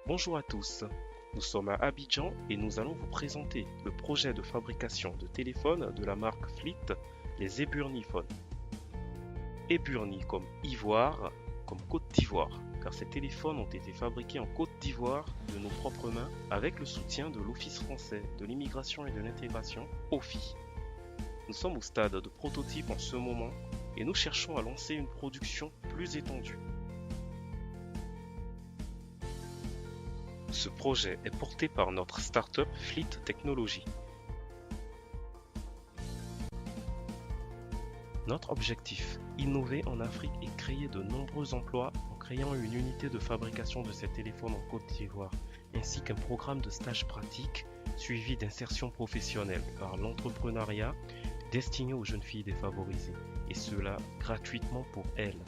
Bonjour à tous, nous sommes à Abidjan et nous allons vous présenter le projet de fabrication de téléphones de la marque Fleet, les Eburniphones. Eburni comme ivoire, comme Côte d'Ivoire, car ces téléphones ont été fabriqués en Côte d'Ivoire de nos propres mains avec le soutien de l'Office français de l'immigration et de l'intégration, OFII. Nous sommes au stade de prototype en ce moment et nous cherchons à lancer une production plus étendue. Ce projet est porté par notre start-up Fleet Technologies. Notre objectif, innover en Afrique et créer de nombreux emplois en créant une unité de fabrication de ces téléphones en Côte d'Ivoire, ainsi qu'un programme de stage pratique suivi d'insertion professionnelle par l'entrepreneuriat destiné aux jeunes filles défavorisées, et cela gratuitement pour elles.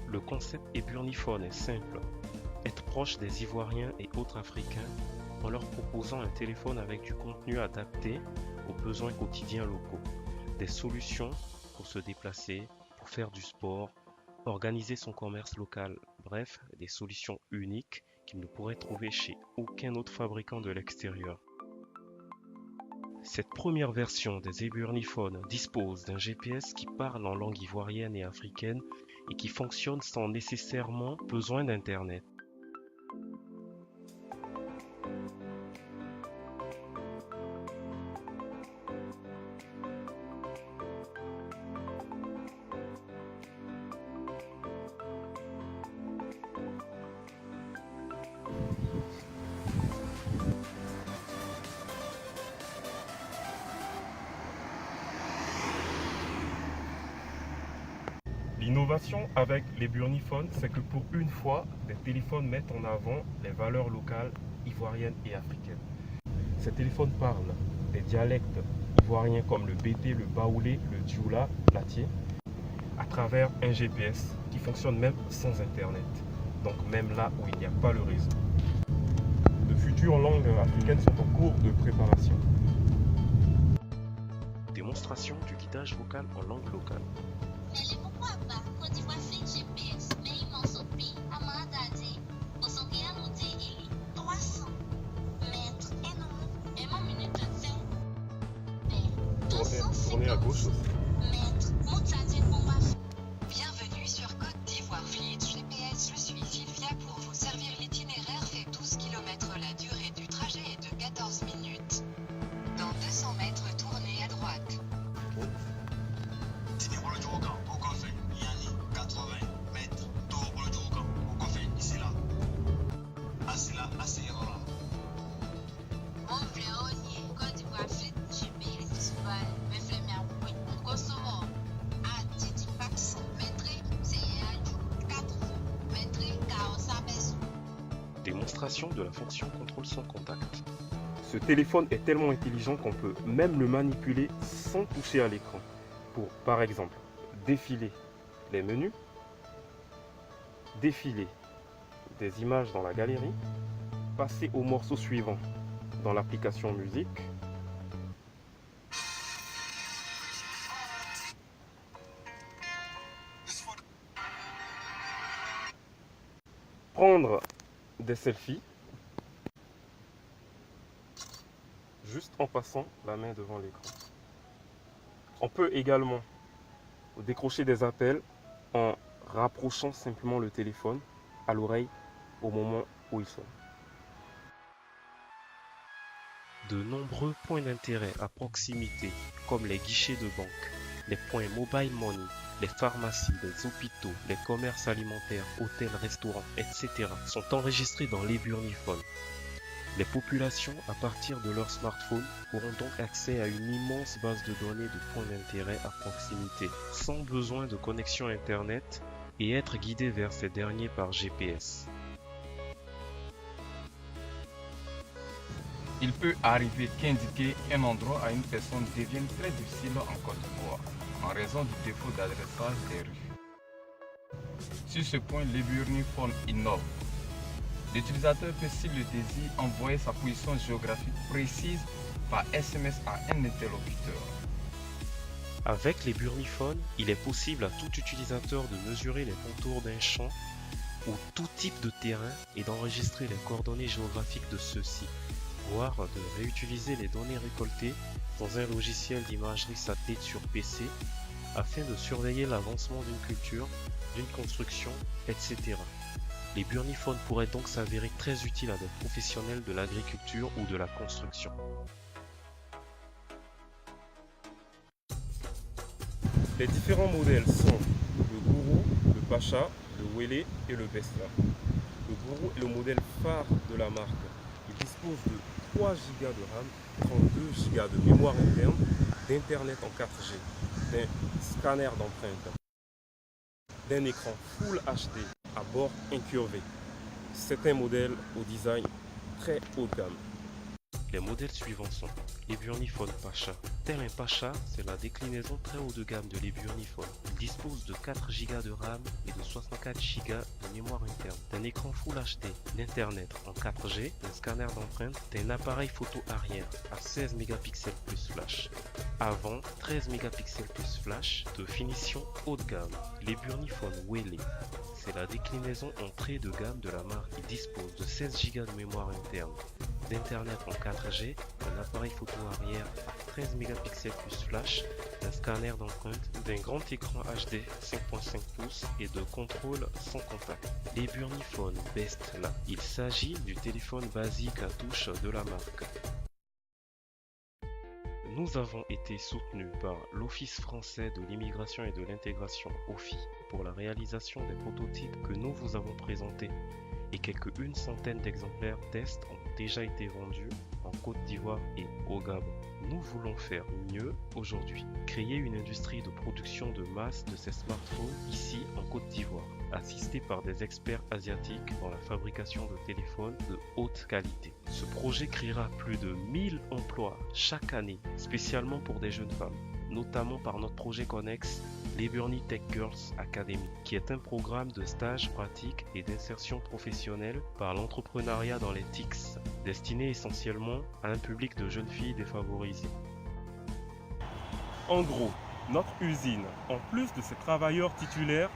Le concept Eburniphone est simple. Être proche des Ivoiriens et autres Africains en leur proposant un téléphone avec du contenu adapté aux besoins quotidiens locaux, des solutions pour se déplacer, pour faire du sport, organiser son commerce local, bref, des solutions uniques qu'ils ne pourraient trouver chez aucun autre fabricant de l'extérieur. Cette première version des Eburniphones dispose d'un GPS qui parle en langue ivoirienne et africaine et qui fonctionne sans nécessairement besoin d'Internet. L'innovation avec les Burniphones, c'est que pour une fois, les téléphones mettent en avant les valeurs locales ivoiriennes et africaines. Ces téléphones parlent des dialectes ivoiriens comme le bété, le baoulé, le dioula, l'atié, à travers un GPS qui fonctionne même sans Internet, donc même là où il n'y a pas le réseau. De futures langues africaines sont en cours de préparation. Démonstration du guidage vocal en langue locale. Mais pourquoi pas Côte d'Ivoire Fleet GPS, mais ils m'ont sauté à Mandadi, au Sanguian Odé, 300 mètres et non minute 20. Tournez à gauche aussi. Mètres, Moutadi Bomba. Bienvenue sur Côte d'Ivoire Fleet GPS. Je suis Sylvia pour vous servir. L'itinéraire fait 12 km. La durée du trajet est de 14 minutes. Dans 200 mètres, tournez à droite. Côte d'Ivoire Fleet GPS, mais Flemia, Kosovo, à Titipax, Métré, c'est 4 Métré, Kaosabes. Démonstration de la fonction contrôle sans contact. Ce téléphone est tellement intelligent qu'on peut même le manipuler sans toucher à l'écran. Pour, par exemple, défiler les menus, défiler des images dans la galerie, passer au morceau suivant dans l'application musique, prendre des selfies juste en passant la main devant l'écran. On peut également décrocher des appels en rapprochant simplement le téléphone à l'oreille au moment où il sonne. De nombreux points d'intérêt à proximité, comme les guichets de banque, les points mobile money, les pharmacies, les hôpitaux, les commerces alimentaires, hôtels, restaurants, etc. sont enregistrés dans l'Eburniphones. Les populations, à partir de leur smartphone, auront donc accès à une immense base de données de points d'intérêt à proximité, sans besoin de connexion Internet et être guidés vers ces derniers par GPS. Il peut arriver qu'indiquer un endroit à une personne devienne très difficile en Côte d'Ivoire, en raison du défaut d'adressage des rues. Sur ce point, l'Eburniphones innove. L'utilisateur peut, s'il le désire, envoyer sa position géographique précise par SMS à un interlocuteur. Avec les Burniphones, il est possible à tout utilisateur de mesurer les contours d'un champ ou tout type de terrain et d'enregistrer les coordonnées géographiques de ceux-ci, voire de réutiliser les données récoltées dans un logiciel d'imagerie satellite sur PC afin de surveiller l'avancement d'une culture, d'une construction, etc. Les burniphones pourraient donc s'avérer très utiles à des professionnels de l'agriculture ou de la construction. Les différents modèles sont le Gourou, le Pacha, le Wele et le Bestla. Le Gourou est le modèle phare de la marque. Il dispose de 3 Go de RAM, 32 Go de mémoire interne, d'Internet en 4G, d'un scanner d'empreintes, d'un écran Full HD à bord incurvé. C'est un modèle au design très haut de gamme. Les modèles suivants sont l'Eburnifone Pacha. Tel un Pacha, c'est la déclinaison très haut de gamme de l'Eburnifone. Il dispose de 4 Go de RAM et de 64 Go de mémoire interne, d'un écran Full HD, d'Internet en 4G, d'un scanner d'empreintes, d'un appareil photo arrière à 16 mégapixels plus flash, avant 13 mégapixels plus flash, de finition haut de gamme. L'Eburnifone Wele, c'est la déclinaison entrée de gamme de la marque. Il dispose de 16 Go de mémoire interne, d'Internet en 4G, un appareil photo arrière à 13 mégapixels plus flash, un scanner d'empreinte, d'un grand écran HD 5.5 pouces et de contrôle sans contact. Les Burniphones Bestla. Il s'agit du téléphone basique à touche de la marque. Nous avons été soutenus par l'Office français de l'immigration et de l'intégration OFII pour la réalisation des prototypes que nous vous avons présentés et une centaine d'exemplaires tests ont déjà été vendus en Côte d'Ivoire et au Gabon. Nous voulons faire mieux aujourd'hui, créer une industrie de production de masse de ces smartphones ici en Côte d'Ivoire, assistés par des experts asiatiques dans la fabrication de téléphones de haute qualité. Ce projet créera plus de 1000 emplois chaque année, spécialement pour des jeunes femmes, notamment par notre projet connexe l'Eburni Tech Girls Academy, qui est un programme de stage pratique et d'insertion professionnelle par l'entrepreneuriat dans les TICs, destiné essentiellement à un public de jeunes filles défavorisées. En gros, notre usine, en plus de ses travailleurs titulaires,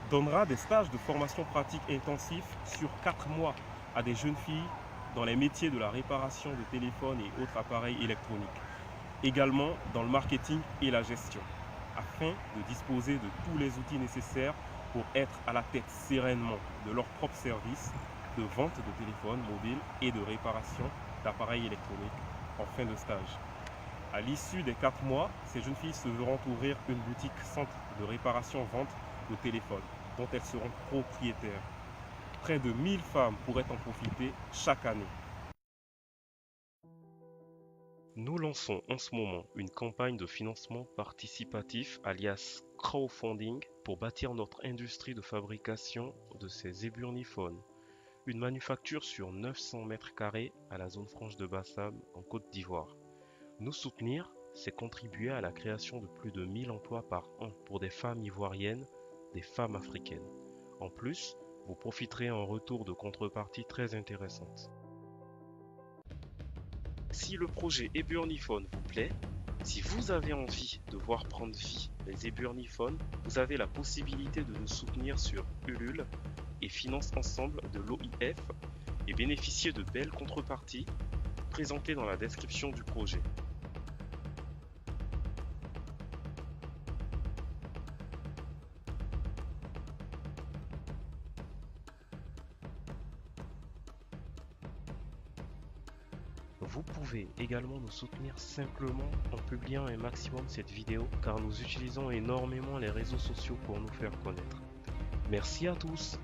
donnera des stages de formation pratique intensifs sur 4 mois à des jeunes filles dans les métiers de la réparation de téléphones et autres appareils électroniques, également dans le marketing et la gestion, afin de disposer de tous les outils nécessaires pour être à la tête sereinement de leur propre service de vente de téléphones mobiles et de réparation d'appareils électroniques en fin de stage. À l'issue des 4 mois, ces jeunes filles se verront ouvrir une boutique centre de réparation-vente de téléphones dont elles seront propriétaires. Près de 1000 femmes pourraient en profiter chaque année. Nous lançons en ce moment une campagne de financement participatif alias crowdfunding pour bâtir notre industrie de fabrication de ces éburniphones. Une manufacture sur 900 mètres carrés à la zone franche de Bassam en Côte d'Ivoire. Nous soutenir, c'est contribuer à la création de plus de 1000 emplois par an pour des femmes ivoiriennes, des femmes africaines. En plus, vous profiterez en retour de contreparties très intéressantes. Si le projet Eburnifone vous plaît, si vous avez envie de voir prendre vie les Eburniphones, vous avez la possibilité de nous soutenir sur Ulule et Finance Ensemble de l'OIF et bénéficier de belles contreparties présentées dans la description du projet. Vous pouvez également nous soutenir simplement en publiant un maximum cette vidéo car nous utilisons énormément les réseaux sociaux pour nous faire connaître. Merci à tous!